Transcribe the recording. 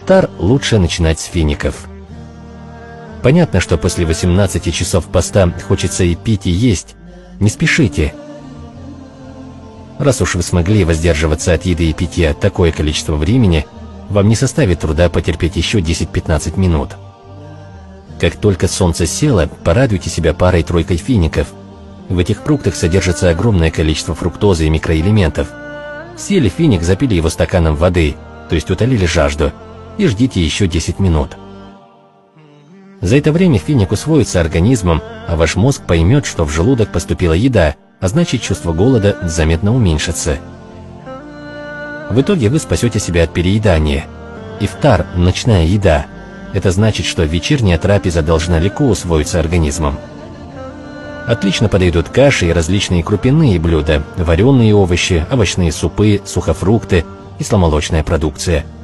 Ифтар лучше начинать с фиников. Понятно, что после 18 часов поста хочется и пить, и есть. Не спешите. Раз уж вы смогли воздерживаться от еды и питья такое количество времени, вам не составит труда потерпеть еще 10-15 минут. Как только солнце село, порадуйте себя парой-тройкой фиников. В этих фруктах содержится огромное количество фруктозы и микроэлементов. Съели финик, запили его стаканом воды, то есть утолили жажду, и ждите еще 10 минут. За это время финик усвоится организмом, а ваш мозг поймет, что в желудок поступила еда, а значит чувство голода заметно уменьшится. В итоге вы спасете себя от переедания. Ифтар – ночная еда. Это значит, что вечерняя трапеза должна легко усвоиться организмом. Отлично подойдут каши и различные крупяные блюда, вареные овощи, овощные супы, сухофрукты, кисломолочная продукция –